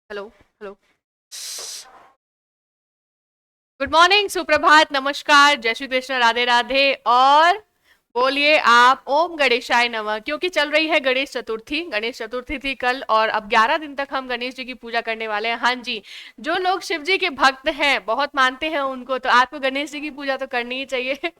Hello hello. Good morning, सुप्रभात, नमस्कार, जय श्री कृष्ण, राधे राधे। और बोलिए आप ओम गणेशाय नमः, क्योंकि चल रही है गणेश चतुर्थी। गणेश चतुर्थी थी कल और अब 11 दिन तक हम गणेश जी की पूजा करने वाले हैं। हाँ जी, जो लोग शिव जी के भक्त हैं, बहुत मानते हैं उनको, तो आपको गणेश जी की पूजा तो करनी ही चाहिए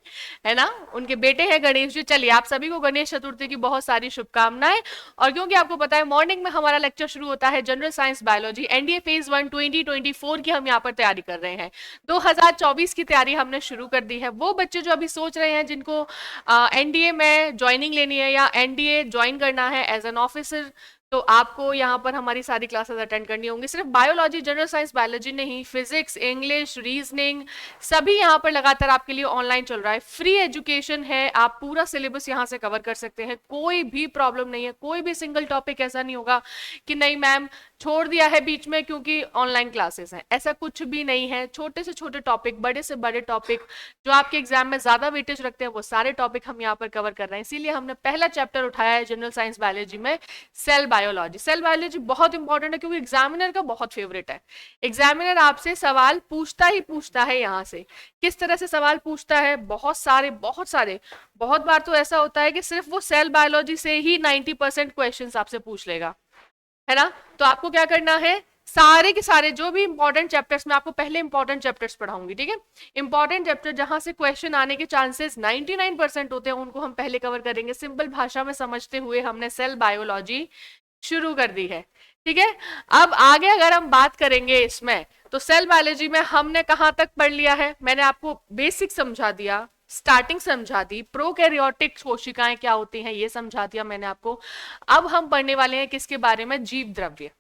है ना। उनके बेटे हैं गणेश जी। चलिए, आप सभी को गणेश चतुर्थी की बहुत सारी शुभकामनाएं। और क्योंकि आपको पता है मॉर्निंग में हमारा लेक्चर शुरू होता है general science biology NDA phase 1 2024 की, हम यहाँ पर तैयारी कर रहे हैं। 2024 की तैयारी हमने शुरू कर दी है। वो बच्चे जो अभी सोच रहे हैं जिनको एनडीए में ज्वाइनिंग लेनी है या एनडीए ज्वाइन करना है एज एन ऑफिसर, तो आपको यहाँ पर हमारी सारी क्लासेस अटेंड करनी होंगी। सिर्फ बायोलॉजी, जनरल साइंस बायोलॉजी नहीं, फिजिक्स, इंग्लिश, रीजनिंग, सभी यहाँ पर लगातार आपके लिए ऑनलाइन चल रहा है। फ्री एजुकेशन है, आप पूरा सिलेबस यहाँ से कवर कर सकते हैं। कोई भी प्रॉब्लम नहीं है, कोई भी सिंगल टॉपिक ऐसा नहीं होगा कि नहीं मैम छोड़ दिया है बीच में क्योंकि ऑनलाइन क्लासेस हैं। ऐसा कुछ भी नहीं है। छोटे से छोटे टॉपिक, बड़े से बड़े टॉपिक, जो आपके एग्जाम में ज्यादा वेटेज रखते हैं, वो सारे टॉपिक हम यहाँ पर कवर कर रहे हैं। इसीलिए हमने पहला चैप्टर उठाया है जनरल साइंस बायोलॉजी में, सेल बायोलॉजी। सेल बायोलॉजी बहुत इंपॉर्टेंट है क्योंकि एग्जामिनर का बहुत फेवरेट है। एग्जामिनर आपसे सवाल पूछता ही पूछता है। यहाँ से किस तरह से सवाल पूछता है, बहुत सारे बहुत सारे, बहुत बार तो ऐसा होता है कि सिर्फ वो सेल बायोलॉजी से ही 90% क्वेश्चन आपसे पूछ लेगा, है ना। तो आपको क्या करना है, सारे के सारे जो भी इंपॉर्टेंट चैप्टर्स, मैं आपको पहले इंपॉर्टेंट चैप्टर्स पढ़ाऊंगी, ठीक है। इंपॉर्टेंट चैप्टर जहां से क्वेश्चन आने के चांसेस 99% होते हैं, उनको हम पहले कवर करेंगे। सिंपल भाषा में समझते हुए हमने सेल बायोलॉजी शुरू कर दी है, ठीक है। अब आगे अगर हम बात करेंगे इसमें, तो सेल बायोलॉजी में हमने कहां तक पढ़ लिया है, मैंने आपको बेसिक समझा दिया, स्टार्टिंग समझा दी, प्रोकैरियोटिक कोशिकाएं क्या होती हैं ये समझा दिया मैंने आपको। अब हम पढ़ने वाले हैं किसके बारे में, जीव द्रव्य।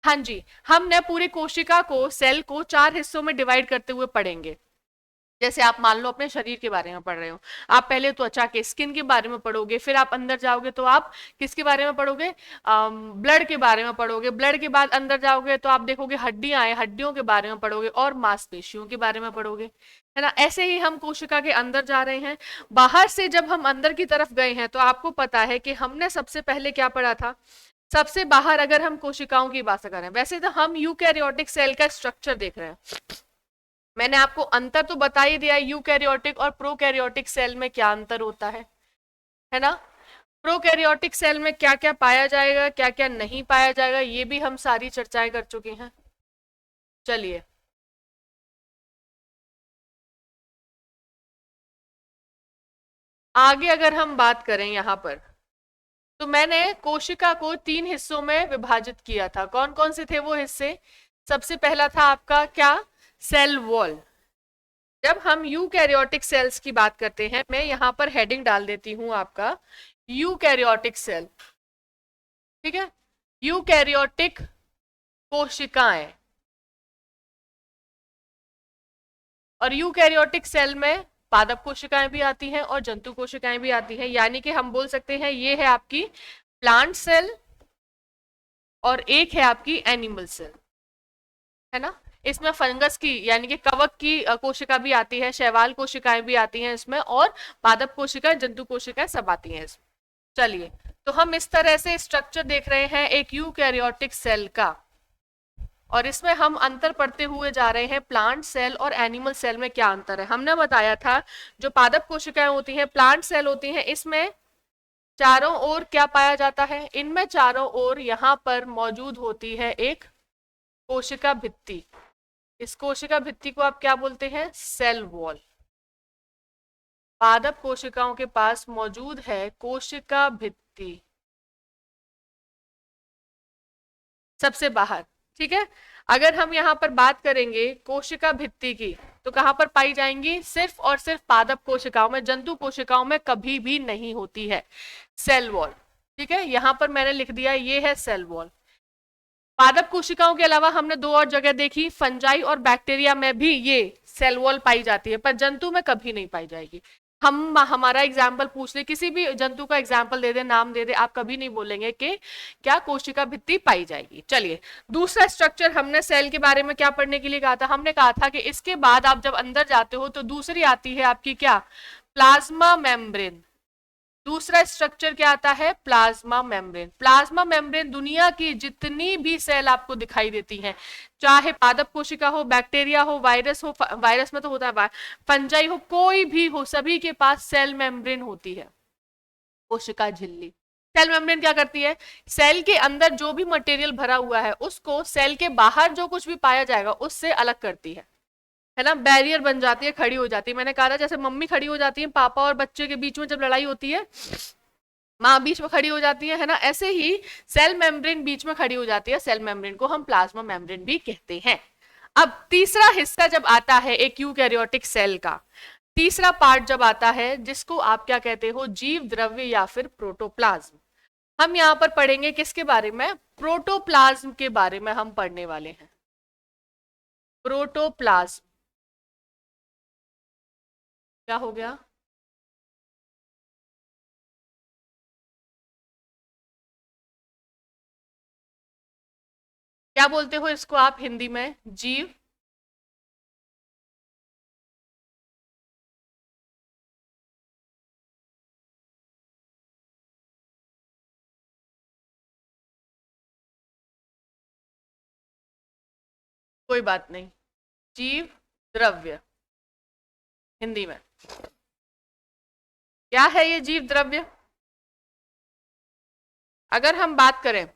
हाँ जी, हमने पूरी कोशिका को, सेल को 4 हिस्सों में डिवाइड करते हुए पढ़ेंगे। जैसे आप मान लो अपने शरीर के बारे में पढ़ रहे हो, आप पहले त्वचा के, स्किन के बारे में पढ़ोगे, फिर आप अंदर जाओगे तो आप किसके बारे में पढ़ोगे, ब्लड के बारे में पढ़ोगे। ब्लड के बाद अंदर जाओगे तो आप देखोगे हड्डियां हैं, हड्डियों के बारे में पढ़ोगे, और मांसपेशियों के बारे में पढ़ोगे, है ना। ऐसे ही हम कोशिका के अंदर जा रहे हैं। बाहर से जब हम अंदर की तरफ गए हैं तो आपको पता है कि हमने सबसे पहले क्या पढ़ा था। सबसे बाहर अगर हम कोशिकाओं की बात करें, वैसे तो हम यूकैरियोटिक सेल का स्ट्रक्चर देख रहे हैं। मैंने आपको अंतर तो बता ही दिया, यूकैरियोटिक और प्रोकैरियोटिक सेल में क्या अंतर होता है ना। प्रोकैरियोटिक सेल में क्या क्या पाया जाएगा, क्या क्या नहीं पाया जाएगा, ये भी हम सारी चर्चाएं कर चुके हैं। चलिए, आगे अगर हम बात करें यहाँ पर, तो मैंने कोशिका को 3 हिस्सों में विभाजित किया था। कौन कौन से थे वो हिस्से, सबसे पहला था आपका क्या, सेल वॉल। जब हम यूकैरियोटिक सेल्स की बात करते हैं, मैं यहां पर हेडिंग डाल देती हूं आपका यूकैरियोटिक सेल, ठीक है। यूकैरियोटिक कोशिकाएं, और यूकैरियोटिक सेल में पादप कोशिकाएं भी आती हैं और जंतु कोशिकाएं भी आती हैं। यानी कि हम बोल सकते हैं ये है आपकी प्लांट सेल और एक है आपकी एनिमल सेल, है ना। इसमें फंगस की यानी कि कवक की कोशिका भी आती है, शैवाल कोशिकाएं भी आती हैं इसमें, और पादप कोशिकाएं, जंतु कोशिकाएं सब आती हैं इसमें। चलिए, तो हम इस तरह से स्ट्रक्चर देख रहे हैं एक यूकैरियोटिक सेल का, और इसमें हम अंतर पढ़ते हुए जा रहे हैं प्लांट सेल और एनिमल सेल में क्या अंतर है। हमने बताया था जो पादप कोशिकाएं होती हैं, प्लांट सेल होती हैं, इसमें चारों ओर क्या पाया जाता है, इनमें चारों ओर यहाँ पर मौजूद होती है एक कोशिका भित्ति। इस कोशिका भित्ति को आप क्या बोलते हैं, सेल वॉल। पादप कोशिकाओं के पास मौजूद है कोशिका भित्ति सबसे बाहर, ठीक है। अगर हम यहाँ पर बात करेंगे कोशिका भित्ति की, तो कहां पर पाई जाएंगी, सिर्फ और सिर्फ पादप कोशिकाओं में, जंतु कोशिकाओं में कभी भी नहीं होती है सेल वॉल, ठीक है। यहां पर मैंने लिख दिया ये है सेल वॉल। पादप कोशिकाओं के अलावा हमने 2 और जगह देखी, फंजाई और बैक्टीरिया में भी ये सेल वॉल पाई जाती है, पर जंतु में कभी नहीं पाई जाएगी। हम हमारा एग्जाम्पल पूछ ले, किसी भी जंतु का एग्जाम्पल दे दे, नाम दे दे, आप कभी नहीं बोलेंगे कि क्या कोशिका भित्ति पाई जाएगी। चलिए, दूसरा स्ट्रक्चर हमने सेल के बारे में क्या पढ़ने के लिए कहा था, हमने कहा था कि इसके बाद आप जब अंदर जाते हो तो दूसरी आती है आपकी क्या, प्लाज्मा मेम्ब्रेन। दूसरा स्ट्रक्चर क्या आता है, प्लाज्मा मेम्ब्रेन। प्लाज्मा मेम्ब्रेन दुनिया की जितनी भी सेल आपको दिखाई देती हैं, चाहे पादप कोशिका हो, बैक्टीरिया हो, वायरस में तो होता है, फंजाई हो, कोई भी हो, सभी के पास सेल मेम्ब्रेन होती है, कोशिका झिल्ली। सेल मेम्ब्रेन क्या करती है, सेल के अंदर जो भी मटेरियल भरा हुआ है उसको सेल के बाहर जो कुछ भी पाया जाएगा उससे अलग करती है ना, बैरियर बन जाती है, खड़ी हो जाती है। मैंने कहा था जैसे मम्मी खड़ी हो जाती है पापा और बच्चे के बीच में जब लड़ाई होती है, माँ बीच में खड़ी हो जाती है ना, ऐसे ही सेल मेम्ब्रेन बीच में खड़ी हो जाती है। सेल मेम्ब्रेन को हम प्लाज्मा मेम्ब्रेन भी कहते हैं। अब तीसरा हिस्सा जब आता है एक यूकैरियोटिक सेल का, तीसरा पार्ट जब आता है जिसको आप क्या कहते हो, जीव द्रव्य या फिर प्रोटोप्लाज्म। हम यहाँ पर पढ़ेंगे किसके बारे में, प्रोटोप्लाज्म के बारे में हम पढ़ने वाले हैं। प्रोटोप्लाज्म क्या हो गया, क्या बोलते हो इसको आप हिंदी में, जीव, कोई बात नहीं, जीव द्रव्य हिंदी में क्या है ये जीव द्रव्य। अगर हम बात करें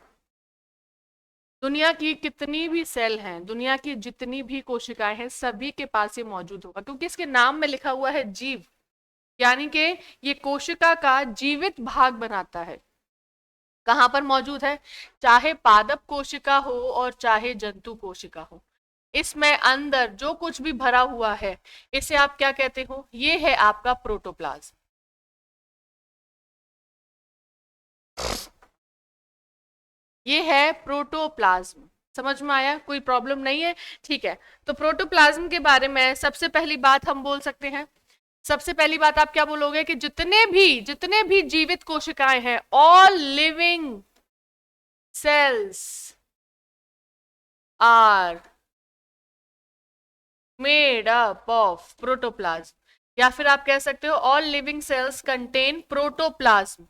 दुनिया की कितनी भी सेल हैं, दुनिया की जितनी भी कोशिकाएं हैं, सभी के पास ये मौजूद होगा, क्योंकि इसके नाम में लिखा हुआ है जीव, यानी कि ये कोशिका का जीवित भाग बनाता है। कहां पर मौजूद है, चाहे पादप कोशिका हो और चाहे जंतु कोशिका हो, इसमें अंदर जो कुछ भी भरा हुआ है इसे आप क्या कहते हो, ये है आपका प्रोटोप्लाज्म। ये है प्रोटोप्लाज्म। समझ में आया, कोई प्रॉब्लम नहीं है, ठीक है। तो प्रोटोप्लाज्म के बारे में सबसे पहली बात हम बोल सकते हैं, सबसे पहली बात आप क्या बोलोगे कि जितने भी जीवित कोशिकाएं हैं, all living cells are made up of protoplasm, या फिर आप कह सकते हो all living cells contain protoplasm,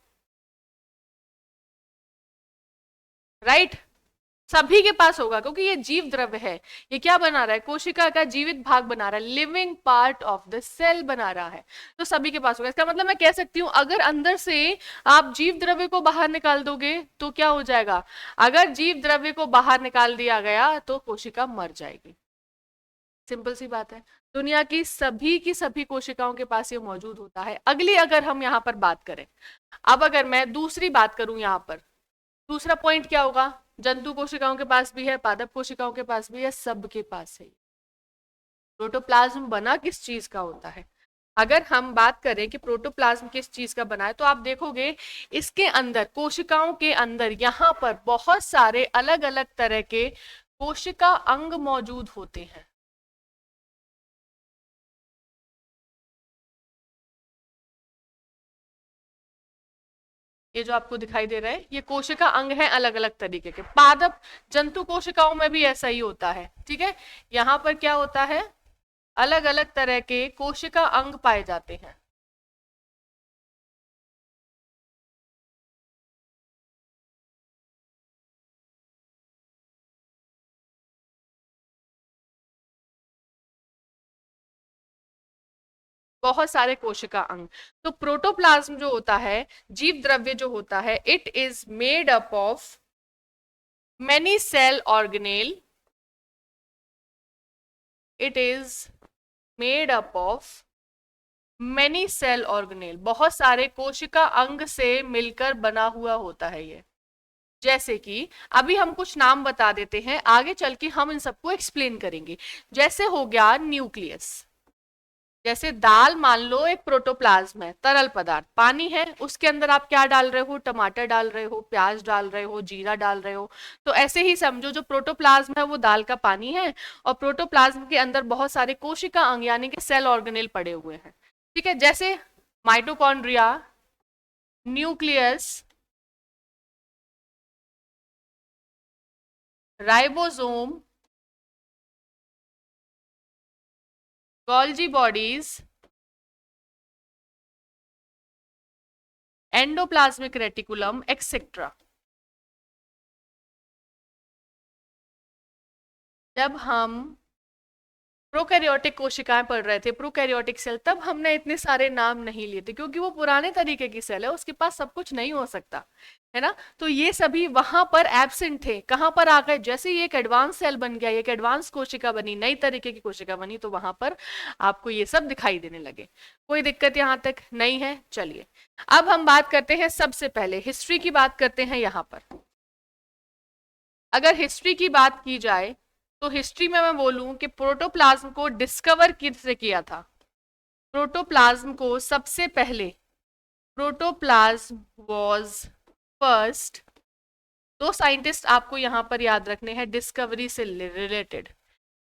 right. सभी के पास होगा क्योंकि ये जीव द्रव्य है। ये क्या बना रहा है, कोशिका का जीवित भाग बना रहा है, living part of the cell बना रहा है, तो सभी के पास होगा। इसका मतलब मैं कह सकती हूँ अगर अंदर से आप जीव द्रव्य को बाहर निकाल दोगे तो क्या हो जाएगा, अगर जीव द्रव्य को बाहर निकाल दिया गया तो कोशिका मर जाएगी। सिंपल सी बात है। दुनिया की सभी कोशिकाओं के पास ये मौजूद होता है। अगली अगर हम यहाँ पर बात करें, अब अगर मैं दूसरी बात करूं यहाँ पर, दूसरा पॉइंट क्या होगा, जंतु कोशिकाओं के पास भी है, पादप कोशिकाओं के पास भी है, सबके पास है। प्रोटोप्लाज्म बना किस चीज का होता है, अगर हम बात करें कि प्रोटोप्लाज्म किस चीज का बना है, तो आप देखोगे इसके अंदर, कोशिकाओं के अंदर यहाँ पर बहुत सारे अलग अलग तरह के कोशिका अंग मौजूद होते हैं। ये जो आपको दिखाई दे रहा है ये कोशिका अंग है अलग अलग तरीके के। पादप जंतु कोशिकाओं में भी ऐसा ही होता है, ठीक है। यहाँ पर क्या होता है, अलग अलग तरह के कोशिका अंग पाए जाते हैं। बहुत सारे कोशिका अंग। तो प्रोटोप्लाज्म जो होता है, जीव द्रव्य जो होता है, it is made up of many cell organelle, it is made up of many cell organelle, बहुत सारे कोशिका अंग से मिलकर बना हुआ होता है ये। जैसे कि अभी हम कुछ नाम बता देते हैं, आगे चल के हम इन सबको एक्सप्लेन करेंगे। जैसे हो गया न्यूक्लियस, जैसे दाल मान लो एक प्रोटोप्लाज्म है, तरल पदार्थ पानी है, उसके अंदर आप क्या डाल रहे हो, टमाटर डाल रहे हो, प्याज डाल रहे हो, जीरा डाल रहे हो। तो ऐसे ही समझो जो प्रोटोप्लाज्म है वो दाल का पानी है, और प्रोटोप्लाज्म के अंदर बहुत सारे कोशिका अंग यानी कि सेल ऑर्गेनेल पड़े हुए हैं, ठीक है। जैसे mitochondria, nucleus, ribosome, Golgi bodies, endoplasmic reticulum etcetera. जब हम प्रोकैरियोटिक कोशिकाएं पढ़ रहे थे, प्रोकैरियोटिक सेल, तब हमने इतने सारे नाम नहीं लिए थे क्योंकि वो पुराने तरीके की सेल है, उसके पास सब कुछ नहीं हो सकता है ना। तो ये सभी वहां पर एब्सेंट थे, कहां पर आ गए, जैसे ही एक एडवांस सेल बन गया, एक एडवांस कोशिका बनी, नई तरीके की कोशिका बनी, तो वहां पर आपको ये सब दिखाई देने लगे। कोई दिक्कत यहां तक नहीं है। चलिए अब हम बात करते हैं, सबसे पहले हिस्ट्री की बात करते हैं। यहां पर अगर हिस्ट्री की बात की जाए तो हिस्ट्री में मैं बोलूं कि प्रोटोप्लाज्म को डिस्कवर किसने किया था। प्रोटोप्लाज्म को सबसे पहले, प्रोटोप्लाज्म वाज फर्स्ट, दो साइंटिस्ट आपको यहां पर याद रखने हैं डिस्कवरी से रिलेटेड।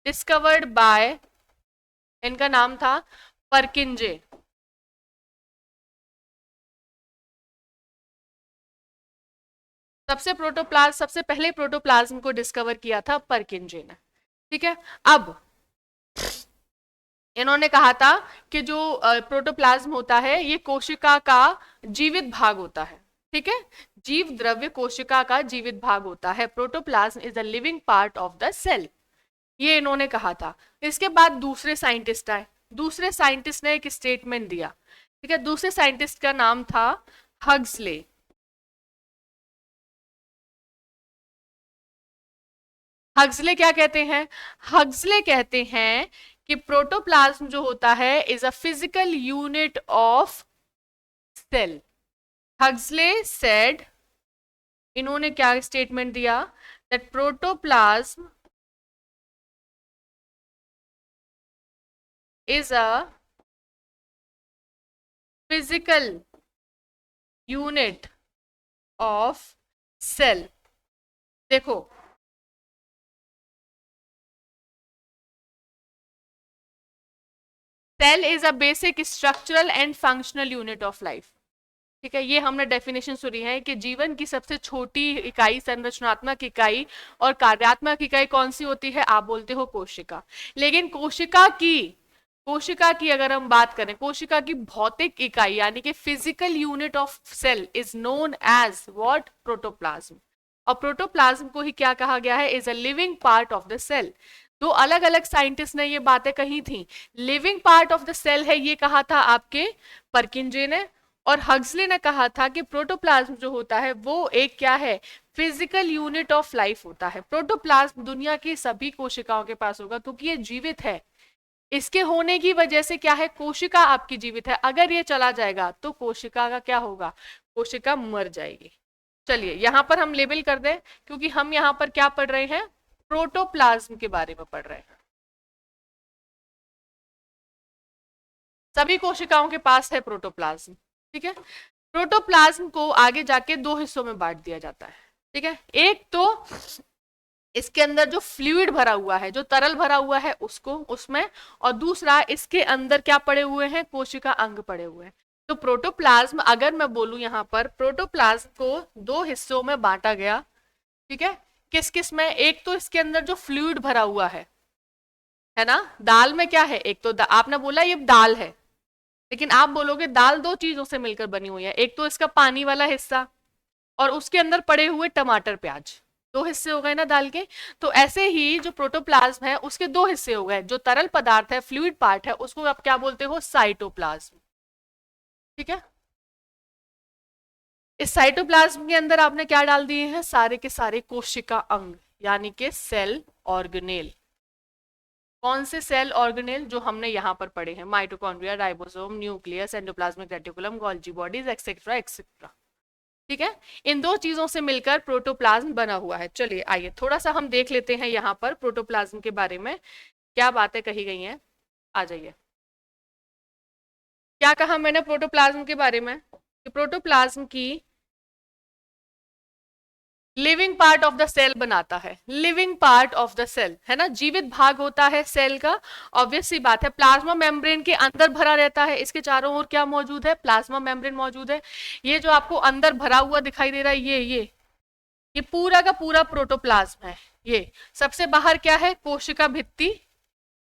डिस्कवर्ड बाय, इनका नाम था परकिंजे। सबसे पहले प्रोटोप्लाज्म को डिस्कवर किया था परकिंजे ने। ठीक है, अब इन्होंने कहा था कि जो प्रोटोप्लाज्म होता है ये कोशिका का जीवित भाग होता है। ठीक है, जीव द्रव्य कोशिका का जीवित भाग होता है। Protoplasm is the living part of the cell, ये इन्होंने कहा था। इसके बाद दूसरे साइंटिस्ट आए, दूसरे साइंटिस्ट ने एक स्टेटमेंट दिया। ठीक है, दूसरे साइंटिस्ट का नाम था हग्सले। हग्सले क्या कहते हैं? हग्सले कहते हैं कि प्रोटोप्लाज्म जो होता है is a physical unit of cell. Huxley said, इन्होंने क्या स्टेटमेंट दिया, that protoplasm is a physical unit of cell. देखो, cell is a basic structural and functional unit of life. ठीक है, ये हमने डेफिनेशन सुनी है कि जीवन की सबसे छोटी इकाई, संरचनात्मक इकाई और कार्यात्मक इकाई कौन सी होती है? आप बोलते हो कोशिका। लेकिन कोशिका की अगर हम बात करें, कोशिका की भौतिक इकाई यानी कि physical unit of cell is known as what? Protoplasm. और प्रोटोप्लाज्म को ही क्या कहा गया है? Is a living part of the cell. दो अलग अलग साइंटिस्ट ने ये बातें कही थी। Living part of the cell है ये कहा था आपके परकिंजे ने, और हग्सले ने कहा था कि प्रोटोप्लाज्म जो होता है वो एक क्या है? फिजिकल यूनिट ऑफ लाइफ होता है। प्रोटोप्लाज्म दुनिया की सभी कोशिकाओं के पास होगा क्योंकि ये जीवित है। इसके होने की वजह से क्या है? कोशिका आपकी जीवित है। अगर ये चला जाएगा तो कोशिका का क्या होगा? कोशिका मर जाएगी। चलिए यहां पर हम लेबल कर दें, क्योंकि हम यहां पर क्या पढ़ रहे हैं? प्रोटोप्लाज्म के बारे में पढ़ रहे हैं। सभी कोशिकाओं के पास है प्रोटोप्लाज्म। ठीक है, प्रोटोप्लाज्म को आगे जाके दो हिस्सों में बांट दिया जाता है। ठीक है, एक तो इसके अंदर जो फ्लूइड भरा हुआ है, जो तरल भरा हुआ है उसको, उसमें, और दूसरा इसके अंदर क्या पड़े हुए हैं? कोशिका अंग पड़े हुए हैं। तो प्रोटोप्लाज्म, अगर मैं बोलूं यहां पर, प्रोटोप्लाज्म को दो हिस्सों में बांटा गया। ठीक है, किस किस में? एक तो इसके अंदर जो फ्लूइड भरा हुआ है ना, दाल में क्या है? एक तो आपने बोला ये दाल है, लेकिन आप बोलोगे दाल दो चीजों से मिलकर बनी हुई है। एक तो इसका पानी वाला हिस्सा, और उसके अंदर पड़े हुए टमाटर प्याज, दो हिस्से हो गए ना दाल के। तो ऐसे ही जो प्रोटोप्लाज्म है उसके दो हिस्से हो गए। जो तरल पदार्थ है, फ्लूइड पार्ट है, उसको आप क्या बोलते हो? साइटोप्लाज्म। ठीक है, इस साइटोप्लाज्म के अंदर आपने क्या डाल दिए हैं? सारे के सारे कोशिका अंग, यानी कि सेल ऑर्गेनेल। कौन से सेल ऑर्गेनेल? जो हमने यहां पर पढ़े हैं, mitochondria, ribosome, nucleus, endoplasmic reticulum, Golgi bodies, etcetera etcetera. ठीक है, इन दो चीजों से मिलकर प्रोटोप्लाज्म बना हुआ है। चलिए आइए थोड़ा सा हम देख लेते हैं यहाँ पर प्रोटोप्लाज्म के बारे में क्या बातें कही गई हैं। आ जाइए, क्या कहा मैंने प्रोटोप्लाज्म के बारे में? कि प्रोटोप्लाज्म की living part of the cell बनाता है। Living part of the cell है ना, जीवित भाग होता है सेल का। ऑब्वियस सी बात है, प्लाज्मा मेम्ब्रेन के अंदर भरा रहता है। इसके चारों ओर क्या मौजूद है? प्लाज्मा मेम्ब्रेन मौजूद है। ये जो आपको अंदर भरा हुआ दिखाई दे रहा है, ये पूरा का पूरा प्रोटोप्लाज्म है। ये सबसे बाहर क्या है? कोशिका भित्ति।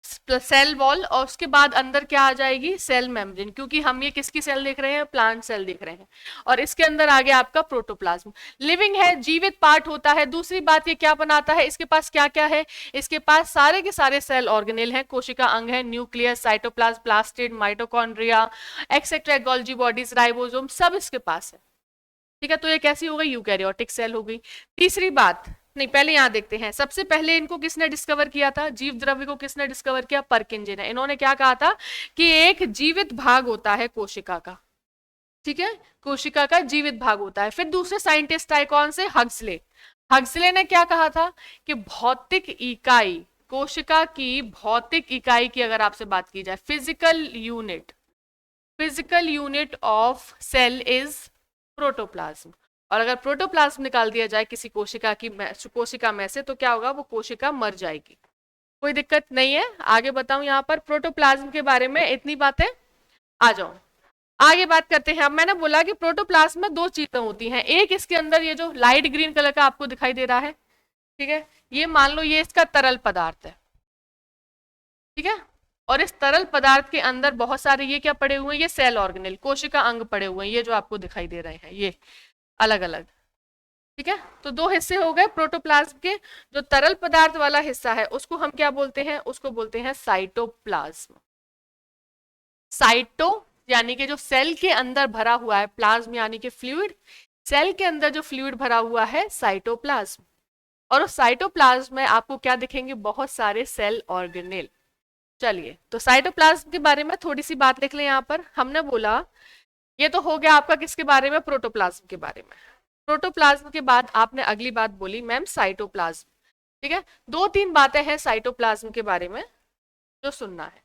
सेल वॉल, और उसके बाद अंदर क्या आ जाएगी, सेल मेम्ब्रेन, क्योंकि हम ये किसकी सेल देख रहे हैं, प्लांट सेल देख रहे हैं। और इसके अंदर आ गया आपका प्रोटोप्लाज्म। लिविंग है, जीवित पार्ट होता है। दूसरी बात, ये क्या बनाता है, इसके पास क्या क्या है, इसके पास सारे के सारे सेल ऑर्गेनेल हैं, कोशिका अंग है, nucleus, cytoplasm, plastid, mitochondria etcetera, Golgi bodies, ribosome, सब इसके पास है। ठीक है, तो ये कैसी हो गई, यूकैरियोटिक सेल हो गई। तीसरी बात, नहीं पहले यहां देखते हैं, सबसे पहले इनको किसने डिस्कवर किया था, जीव द्रव्य को किसने डिस्कवर किया, परकिंजे ने। इन्होंने क्या कहा था कि एक जीवित भाग होता है कोशिका का, ठीक है, कोशिका का जीवित भाग होता है। फिर दूसरे साइंटिस्ट आए, कौन से, हक्सले। हक्सले ने क्या कहा था कि भौतिक इकाई, कोशिका की भौतिक इकाई की अगर आपसे बात की जाए, physical unit of cell is protoplasm. और अगर प्रोटोप्लाज्म निकाल दिया जाए किसी कोशिका में से, तो क्या होगा, वो कोशिका मर जाएगी। कोई दिक्कत नहीं है, आगे बताऊं यहाँ पर प्रोटोप्लाज्म के बारे में इतनी बातें। आ जाओ आगे बात करते हैं। अब मैंने बोला कि प्रोटोप्लाज्म में दो चीजें होती हैं, एक इसके अंदर ये जो लाइट ग्रीन कलर का आपको दिखाई दे रहा है, ठीक है, ये मान लो ये इसका तरल पदार्थ है, ठीक है, और इस तरल पदार्थ के अंदर बहुत सारे ये क्या पड़े हुए हैं, ये सेल ऑर्गेनेल, कोशिका अंग पड़े हुए हैं, ये जो आपको दिखाई दे रहे हैं, ये अलग अलग, ठीक है। तो दो हिस्से हो गए प्रोटोप्लाज्म के। जो तरल पदार्थ वाला हिस्सा है उसको हम क्या बोलते हैं, उसको बोलते हैं साइटोप्लाज्म। साइटो यानी कि जो सेल के अंदर भरा हुआ है, प्लाज्म यानी कि फ्लूइड, सेल के अंदर जो फ्लूइड भरा हुआ है, साइटोप्लाज्म। और उस साइटोप्लाज्म में आपको क्या दिखेंगे, बहुत सारे सेल ऑर्गेनेल। चलिए, तो साइटोप्लाज्म के बारे में थोड़ी सी बात लिख लें यहाँ पर। हमने बोला ये तो हो गया आपका किसके बारे में, प्रोटोप्लाज्म के बारे में। प्रोटोप्लाज्म के बाद आपने अगली बात बोली मैम साइटोप्लाज्म, ठीक है। दो तीन बातें हैं साइटोप्लाज्म के बारे में जो सुनना है।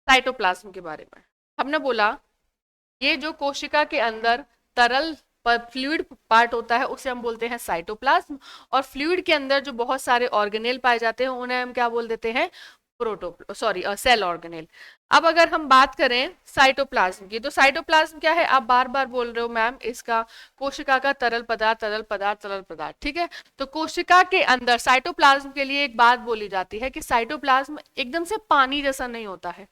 साइटोप्लाज्म के बारे में हमने बोला, ये जो कोशिका के अंदर तरल फ्लूइड पार्ट होता है उसे हम बोलते हैं साइटोप्लाज्म, और फ्लूइड के अंदर जो बहुत सारे ऑर्गेनेल पाए जाते हैं उन्हें हम क्या बोल देते हैं, सेल ऑर्गेनेल। अब अगर हम बात करें साइटोप्लाज्म की, तो साइटोप्लाज्म क्या है, आप बार बार बोल रहे हो मैम, इसका कोशिका का तरल पदार्थ, तरल पदार्थ, तरल पदार्थ, ठीक है। तो कोशिका के अंदर साइटोप्लाज्म के लिए एक बात बोली जाती है कि साइटोप्लाज्म एकदम से पानी जैसा नहीं होता है,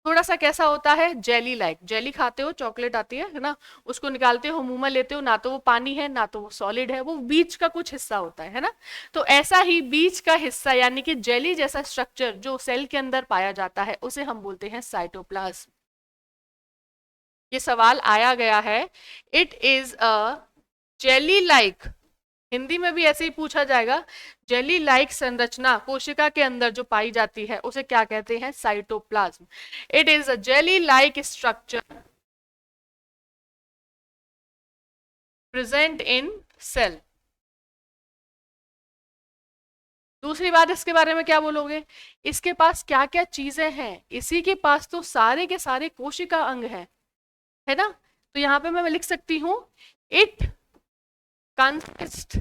थोड़ा सा कैसा होता है, जेली लाइक। जेली खाते हो, चॉकलेट आती है ना, उसको निकालते हो, मुंह में लेते हो, ना तो वो पानी है ना तो वो सॉलिड है, वो बीच का कुछ हिस्सा होता है ना। तो ऐसा ही बीच का हिस्सा यानी कि जेली जैसा स्ट्रक्चर जो सेल के अंदर पाया जाता है उसे हम बोलते हैं साइटोप्लाज्म। ये सवाल आया गया है, it is a jelly like, Hindi में भी ऐसे ही पूछा जाएगा, जेली लाइक संरचना कोशिका के अंदर जो पाई जाती है उसे क्या कहते हैं, cytoplasm. It is a jelly like structure present in cell. दूसरी बात इसके बारे में क्या बोलोगे, इसके पास क्या क्या चीजें हैं, इसी के पास तो सारे के सारे कोशिका अंग हैं, है ना। तो यहां पे मैं लिख सकती हूं, it consist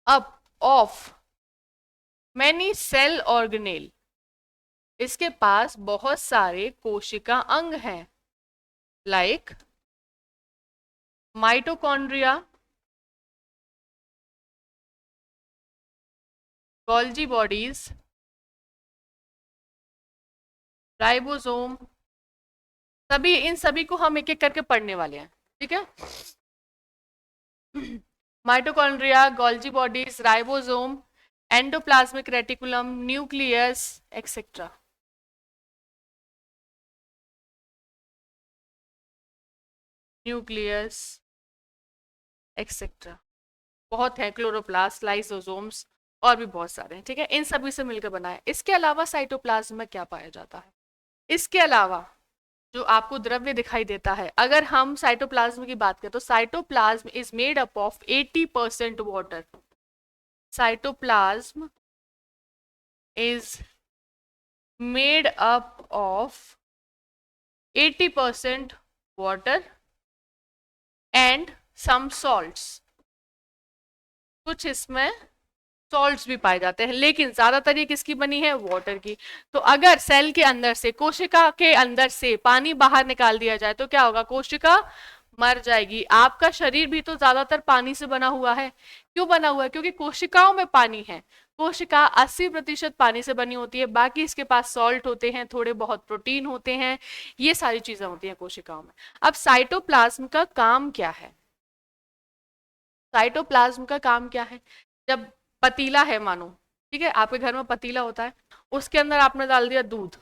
up of many cell organelle, इसके पास बहुत सारे कोशिका अंग हैं, like mitochondria, Golgi bodies, ribosome, सभी इन सभी को हम एक एक करके पढ़ने वाले हैं, ठीक है। Mitochondria, Golgi bodies, ribosome, endoplasmic reticulum, nucleus etcetera. Nucleus etcetera बहुत है, क्लोरोप्लास्ट, लाइसोसोम्स और भी बहुत सारे हैं, ठीक है। इन सभी से मिलकर बना है। इसके अलावा साइटोप्लाज्म में क्या पाया जाता है, इसके अलावा जो आपको द्रव्य दिखाई देता है, अगर हम साइटोप्लाज्म की बात करें तो cytoplasm is made up of 80% water. Cytoplasm is made up of 80% water and some salts, कुछ इसमें सॉल्ट्स भी पाए जाते हैं, लेकिन ज्यादातर ये किसकी बनी है, वाटर की। तो अगर सेल के अंदर से, कोशिका के अंदर से पानी बाहर निकाल दिया जाए तो क्या होगा, कोशिका मर जाएगी। आपका शरीर भी तो ज्यादातर पानी से बना हुआ है। क्यों बना हुआ है? क्योंकि कोशिकाओं में पानी है। कोशिका 80% पानी से बनी होती है, बाकी इसके पास सॉल्ट होते हैं, थोड़े बहुत प्रोटीन होते हैं, ये सारी चीजें होती हैं कोशिकाओं में। अब साइटोप्लाज्म का काम क्या है? साइटोप्लाज्म का काम क्या है? जब पतीला है मानो, ठीक है, आपके घर में पतीला होता है, उसके अंदर आपने डाल दिया दूध,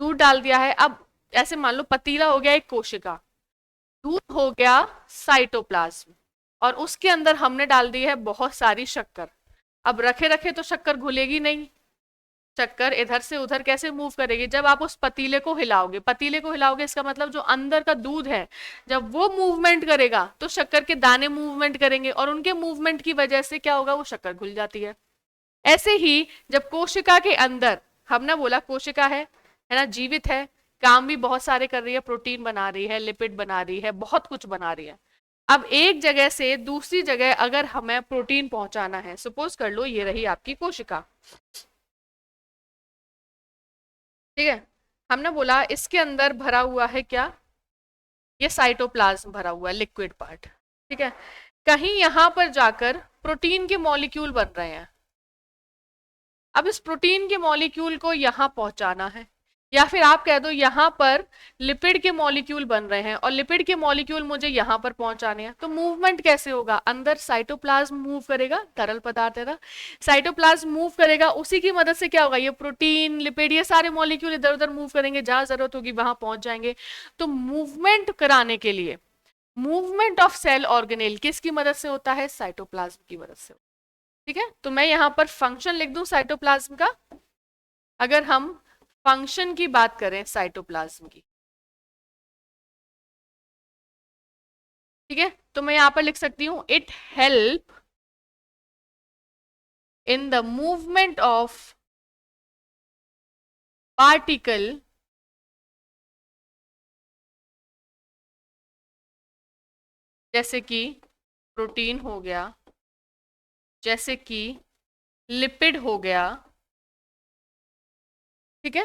दूध डाल दिया है। अब ऐसे मान लो पतीला हो गया एक कोशिका, दूध हो गया साइटोप्लाज्म, और उसके अंदर हमने डाल दी है बहुत सारी शक्कर। अब रखे रखे तो शक्कर घुलेगी नहीं, शक्कर इधर से उधर कैसे मूव करेगी? जब आप उस पतीले को हिलाओगे, पतीले को हिलाओगे इसका मतलब जो अंदर का दूध है जब वो मूवमेंट करेगा तो शक्कर के दाने मूवमेंट करेंगे, और उनके मूवमेंट की वजह से क्या होगा? वो शक्कर घुल जाती है। ऐसे ही जब कोशिका के अंदर, हमने बोला कोशिका है ना, जीवित है, काम भी बहुत सारे कर रही है, प्रोटीन बना रही है, लिपिड बना रही है, बहुत कुछ बना रही है। अब एक जगह से दूसरी जगह अगर हमें प्रोटीन पहुंचाना है, सपोज कर लो ये रही आपकी कोशिका, ठीक है, हमने बोला इसके अंदर भरा हुआ है क्या? ये साइटोप्लाज्म भरा हुआ है, लिक्विड पार्ट, ठीक है। कहीं यहां पर जाकर प्रोटीन के मॉलिक्यूल बन रहे हैं। अब इस प्रोटीन के मॉलिक्यूल को यहां पहुंचाना है, या फिर आप कह दो यहां पर लिपिड के मॉलिक्यूल बन रहे हैं और लिपिड के मॉलिक्यूल मुझे यहां पर पहुंचाने हैं। तो मूवमेंट कैसे होगा? अंदर साइटोप्लाज्म मूव करेगा, तरल पदार्थ है ना, साइटोप्लाज्म मूव करेगा, उसी की मदद से क्या होगा? ये प्रोटीन, लिपिड, ये सारे मॉलिक्यूल इधर उधर मूव करेंगे, जहां जरूरत होगी वहां पहुंच जाएंगे। तो मूवमेंट कराने के लिए, मूवमेंट ऑफ सेल ऑर्गेनेल किसकी मदद से होता है? साइटोप्लाज्म की मदद से। ठीक है, तो मैं यहां पर फंक्शन लिख दूं साइटोप्लाज्म का। अगर हम फंक्शन की बात करें साइटोप्लाज्म की, ठीक है, तो मैं यहां पर लिख सकती हूं it help in the movement of particle जैसे कि प्रोटीन हो गया, जैसे कि लिपिड हो गया, ठीक है,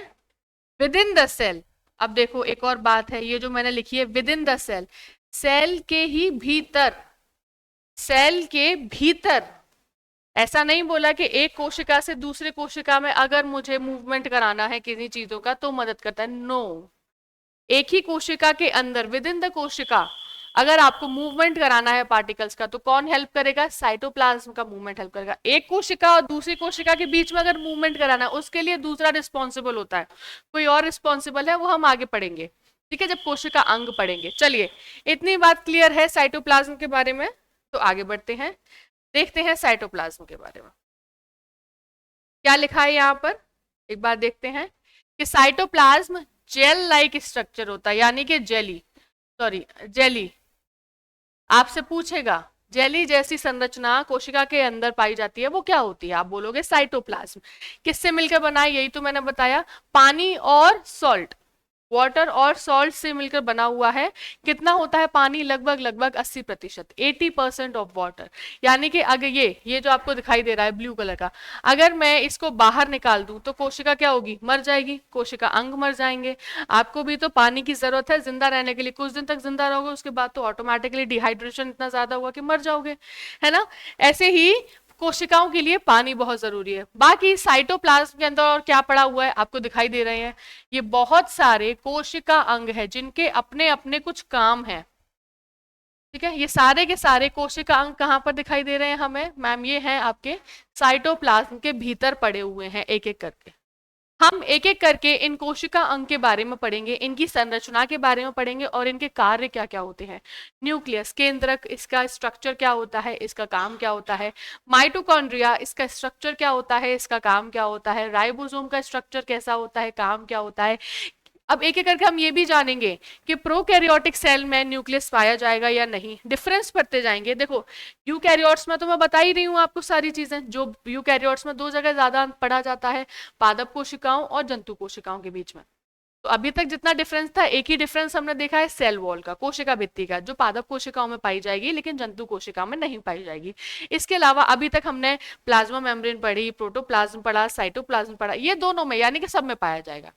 विद इन द सेल। अब देखो एक और बात है, ये जो मैंने लिखी है within the cell, cell के ही भीतर, सेल के भीतर। ऐसा नहीं बोला कि एक कोशिका से दूसरे कोशिका में अगर मुझे मूवमेंट कराना है किसी चीजों का तो मदद करता है, नो। एक ही कोशिका के अंदर, विद इन द कोशिका, अगर आपको मूवमेंट कराना है पार्टिकल्स का तो कौन हेल्प करेगा? साइटोप्लाज्म का मूवमेंट हेल्प करेगा। एक कोशिका और दूसरी कोशिका के बीच में अगर मूवमेंट कराना है उसके लिए दूसरा रिस्पॉन्सिबल होता है, कोई और रिस्पॉन्सिबल है, वो हम आगे पढ़ेंगे, ठीक है, जब कोशिका अंग पढ़ेंगे। चलिए, इतनी बात क्लियर है साइटोप्लाज्म के बारे में, तो आगे बढ़ते हैं, देखते हैं साइटोप्लाज्म के बारे में क्या लिखा है यहाँ पर। एक बार देखते हैं कि साइटोप्लाज्म जेल लाइक स्ट्रक्चर होता है, यानी कि जेली, सॉरी जेली। आपसे पूछेगा जेली जैसी संरचना कोशिका के अंदर पाई जाती है, वो क्या होती है? आप बोलोगे साइटोप्लाज्म। किससे मिलकर बना है? यही तो मैंने बताया, पानी और सॉल्ट, वाटर और सॉल्ट से मिलकर बना हुआ है। कितना होता है पानी? लगभग लगभग 80%, 80% ऑफ वाटर। यानी कि अगर ये जो आपको दिखाई दे रहा है ब्लू कलर का, अगर मैं इसको बाहर निकाल दूं तो कोशिका क्या होगी? मर जाएगी, कोशिका अंग मर जाएंगे। आपको भी तो पानी की जरूरत है जिंदा रहने के लिए, कुछ दिन तक जिंदा रहोगे, उसके बाद तो ऑटोमेटिकली डिहाइड्रेशन इतना ज्यादा हुआ कि मर जाओगे, है ना। ऐसे ही कोशिकाओं के लिए पानी बहुत जरूरी है। बाकी साइटोप्लाज्म के अंदर और क्या पड़ा हुआ है आपको दिखाई दे रहे हैं, ये बहुत सारे कोशिका अंग है जिनके अपने अपने कुछ काम है, ठीक है। ये सारे के सारे कोशिका अंग कहाँ पर दिखाई दे रहे हैं हमें? मैम ये हैं आपके साइटोप्लाज्म के भीतर पड़े हुए हैं, एक एक करके। हम एक एक करके इन कोशिका अंग के बारे में पढ़ेंगे, इनकी संरचना के बारे में पढ़ेंगे और इनके कार्य क्या क्या होते हैं। न्यूक्लियस, केंद्रक, इसका स्ट्रक्चर क्या होता है, इसका काम क्या होता है। माइटोकॉन्ड्रिया, इसका स्ट्रक्चर क्या होता है, इसका काम क्या होता है। राइबोसोम का स्ट्रक्चर कैसा होता है, काम क्या होता है। अब एक एक करके हम ये भी जानेंगे कि प्रोकैरियोटिक सेल में न्यूक्लियस पाया जाएगा या नहीं, डिफरेंस पढ़ते जाएंगे। देखो यूकैरियोट्स में तो मैं बता ही रही हूँ आपको सारी चीजें, जो यूकैरियोट्स में दो जगह ज्यादा पढ़ा जाता है, पादप कोशिकाओं और जंतु कोशिकाओं के बीच में। तो अभी तक जितना डिफरेंस था, एक ही डिफरेंस हमने देखा है सेल वॉल का, कोशिका भित्ति का, जो पादप कोशिकाओं में पाई जाएगी लेकिन जंतु कोशिकाओं में नहीं पाई जाएगी। इसके अलावा अभी तक हमने प्लाज्मा मेम्ब्रेन पढ़ी, प्रोटोप्लाज्म पढ़ा, साइटोप्लाज्म पढ़ा, ये दोनों में यानी कि सब में पाया जाएगा,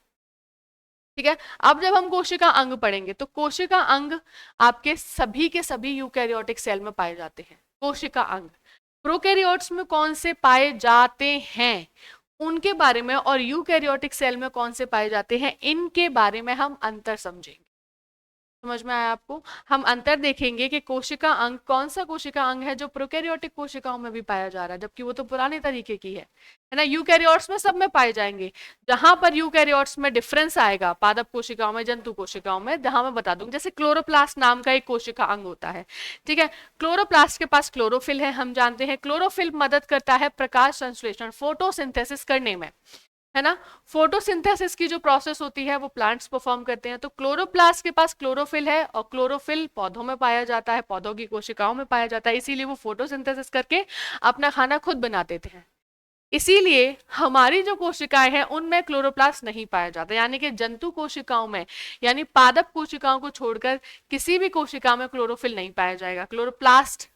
ठीक है। अब जब हम कोशिका अंग पढ़ेंगे तो कोशिका अंग आपके सभी के सभी यूकैरियोटिक सेल में पाए जाते हैं। कोशिका अंग प्रोकैरियोट्स में कौन से पाए जाते हैं उनके बारे में, और यूकैरियोटिक सेल में कौन से पाए जाते हैं इनके बारे में हम अंतर समझेंगे। समझ में आया आपको? हम अंतर देखेंगे कि कोशिका अंग कौन सा कोशिका अंग है जो प्रोकैरियोटिक कोशिकाओं में भी पाया जा रहा है, जबकि वो तो पुराने तरीके की है ना। यूकैरियोट्स में सब में पाए जाएंगे। जहां पर यूकैरियोट्स में डिफरेंस आएगा पादप कोशिकाओं में, जंतु कोशिकाओं में, जहां मैं बता दूंगी, जैसे क्लोरोप्लास्ट नाम का एक कोशिका अंग होता है, ठीक है। क्लोरोप्लास्ट के पास क्लोरोफिल है, हम जानते हैं क्लोरोफिल मदद करता है प्रकाश संश्लेषण, फोटोसिंथेसिस करने में, है ना। फोटोसिंथेसिस की जो प्रोसेस होती है वो प्लांट्स परफॉर्म करते हैं। तो क्लोरोप्लास्ट के पास क्लोरोफिल है, और क्लोरोफिल पौधों में पाया जाता है, पौधों की कोशिकाओं में पाया जाता है, इसीलिए वो फोटोसिंथेसिस करके अपना खाना खुद बनाते थे। इसीलिए हमारी जो कोशिकाएं हैं उनमें क्लोरोप्लास्ट नहीं पाया जाता, यानी कि जंतु कोशिकाओं में, यानी पादप कोशिकाओं को छोड़कर किसी भी कोशिका में क्लोरोफिल नहीं पाया जाएगा। क्लोरोप्लास्ट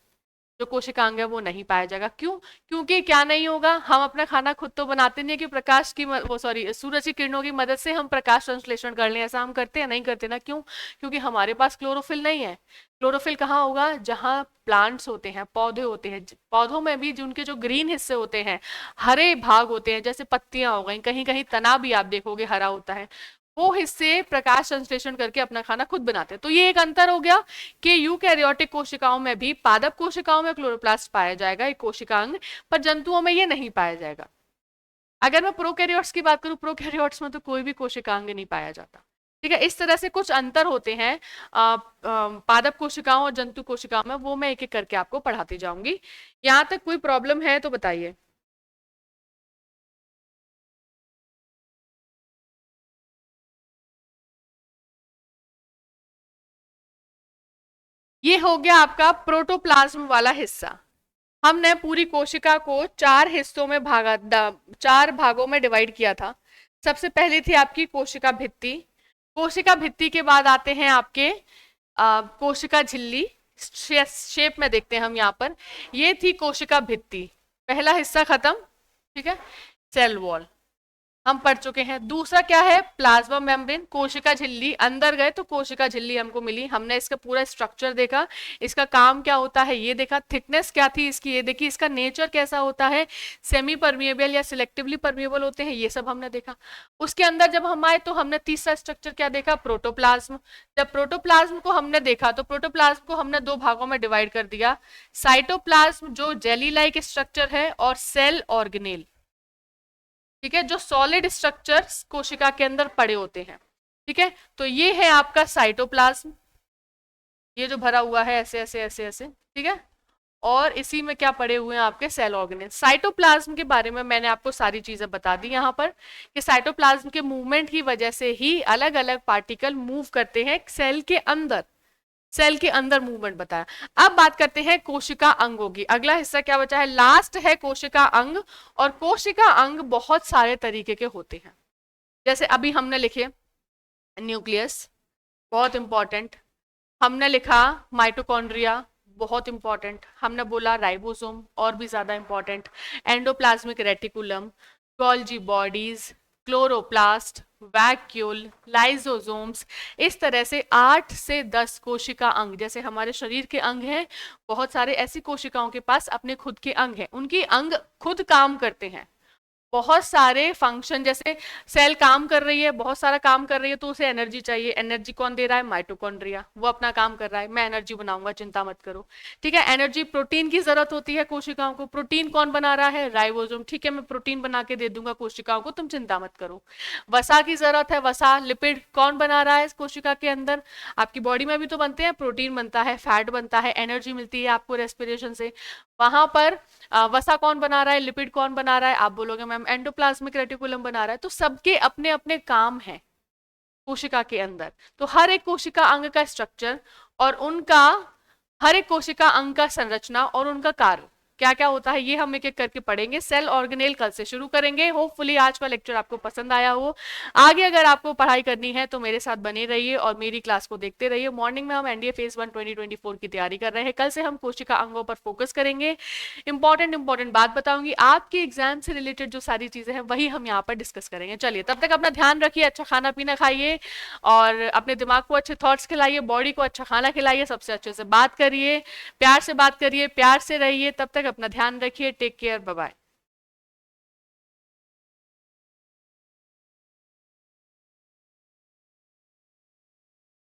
जो कोशिकांग है वो नहीं पाया जाएगा। क्यों? क्योंकि क्या नहीं होगा, हम अपना खाना खुद तो बनाते नहीं है कि प्रकाश की वो सॉरी सूरज की किरणों की मदद से हम प्रकाश संश्लेषण कर लें, ऐसा हम करते हैं? नहीं करते ना। क्यों? क्योंकि हमारे पास क्लोरोफिल नहीं है। क्लोरोफिल कहाँ होगा? जहाँ प्लांट्स होते हैं, पौधे होते हैं। पौधों में भी जिनके जो ग्रीन हिस्से होते हैं, हरे भाग होते हैं, जैसे पत्तियां हो गई, कहीं कहीं तना भी आप देखोगे हरा होता है, वो हिस्से प्रकाश संश्लेषण करके अपना खाना खुद बनाते हैं। तो ये एक अंतर हो गया कि यूकैरियोटिक कोशिकाओं में भी, पादप कोशिकाओं में क्लोरोप्लास्ट पाया जाएगा, एक कोशिकांग, पर जंतुओं में ये नहीं पाया जाएगा। अगर मैं प्रोकैरियोट्स की बात करूं, प्रोकैरियोट्स में तो कोई भी कोशिकांग नहीं पाया जाता। ठीक है, इस तरह से कुछ अंतर होते हैं पादप कोशिकाओं और जंतु कोशिकाओं में, वो मैं एक एक करके आपको पढ़ाती जाऊंगी। यहां तक कोई प्रॉब्लम है तो बताइए। ये हो गया आपका प्रोटोप्लाज्म वाला हिस्सा। हमने पूरी कोशिका को चार हिस्सों में चार भागों में डिवाइड किया था। सबसे पहले थी आपकी कोशिका भित्ति। कोशिका भित्ति के बाद आते हैं आपके कोशिका झिल्ली। शेप में देखते हैं हम यहाँ पर, ये थी कोशिका भित्ति, पहला हिस्सा खत्म। ठीक है, सेल वॉल हम पढ़ चुके हैं। दूसरा क्या है? Plasma membrane. कोशिका झिल्ली अंदर गए तो कोशिका झिल्ली हमको मिली, हमने इसका पूरा स्ट्रक्चर देखा, इसका काम क्या होता है ये देखा, थिकनेस क्या थी इसकी ये देखी, इसका नेचर कैसा होता है, सेमी परमिएबल या सिलेक्टिवली परमिएबल होते हैं, ये सब हमने देखा। उसके अंदर जब हम आए तो हमने तीसरा स्ट्रक्चर क्या देखा? प्रोटोप्लाज्म। जब प्रोटोप्लाज्म को हमने देखा तो प्रोटोप्लाज्म को हमने दो भागों में डिवाइड कर दिया, साइटोप्लाज्म जो जेली लाइक स्ट्रक्चर है, और सेल ऑर्गेनेल, ठीक है, जो सॉलिड स्ट्रक्चर्स कोशिका के अंदर पड़े होते हैं। ठीक है, तो ये है आपका साइटोप्लाज्म, ये जो भरा हुआ है ऐसे ऐसे ऐसे ऐसे, ठीक है, और इसी में क्या पड़े हुए हैं? आपके सेल ऑर्गेनेल। साइटोप्लाज्म के बारे में मैंने आपको सारी चीजें बता दी यहाँ पर, कि साइटोप्लाज्म के मूवमेंट की वजह से ही अलग अलग पार्टिकल मूव करते हैं सेल के अंदर, सेल के अंदर मूवमेंट बताया। अब बात करते हैं कोशिका अंगों की। अगला हिस्सा क्या बचा है? लास्ट है कोशिका अंग। और कोशिका अंग बहुत सारे तरीके के होते हैं, जैसे अभी हमने लिखे न्यूक्लियस, बहुत इंपॉर्टेंट। हमने लिखा माइटोकॉन्ड्रिया, बहुत इंपॉर्टेंट। हमने बोला राइबोसोम, और भी ज्यादा important. Endoplasmic reticulum, Golgi bodies, chloroplast, vacuole, lysosomes, इस तरह से 8 से 10 कोशिका अंग, जैसे हमारे शरीर के अंग हैं, बहुत सारे ऐसी कोशिकाओं के पास अपने खुद के अंग हैं, उनके अंग खुद काम करते हैं। बहुत सारे फंक्शन, जैसे सेल काम कर रही है, बहुत सारा काम कर रही है, तो उसे एनर्जी चाहिए। एनर्जी कौन दे रहा है? माइटोकॉन्ड्रिया, वो अपना काम कर रहा है, मैं एनर्जी बनाऊंगा, चिंता मत करो। ठीक है, एनर्जी प्रोटीन की जरूरत होती है कोशिकाओं को, प्रोटीन कौन बना रहा है? राइबोसोम। ठीक है, मैं प्रोटीन बना के दे दूंगा कोशिकाओं को, तुम चिंता मत करो। वसा की जरूरत है, वसा लिपिड कौन बना रहा है इस कोशिका के अंदर? आपकी बॉडी में भी तो बनते हैं, प्रोटीन बनता है, फैट बनता है, एनर्जी मिलती है आपको रेस्पिरेशन से। वहां पर वसा कौन बना रहा है? लिपिड कौन बना रहा है? आप बोलोगे मैम एंडोप्लाज्मिक रेटिकुलम बना रहा है। तो सबके अपने अपने काम हैं कोशिका के अंदर। तो हर एक कोशिका अंग का स्ट्रक्चर और उनका, हर एक कोशिका अंग का संरचना और उनका कार्य क्या क्या होता है ये हम एक एक करके पढ़ेंगे। सेल ऑर्गेनेल कल से शुरू करेंगे। होपफुली आज का लेक्चर आपको पसंद आया हो। आगे अगर आपको पढ़ाई करनी है तो मेरे साथ बने रहिए और मेरी क्लास को देखते रहिए। मॉर्निंग में हम एनडीए फेज 1 2024 की तैयारी कर रहे हैं। कल से हम कोशिका अंगों पर फोकस करेंगे। इंपॉर्टेंट बात बताऊंगी, आपके एग्जाम से रिलेटेड जो सारी चीजें हैं वही हम यहाँ पर डिस्कस करेंगे। चलिए तब तक अपना ध्यान रखिए, अच्छा खाना पीना खाइए और अपने दिमाग को अच्छे थॉट्स खिलाइए, बॉडी को अच्छा खाना खिलाइए, सबसे अच्छे से बात करिए, प्यार से बात करिए, प्यार से रहिए। तब तक अपना ध्यान रखिए। Take care, bye bye.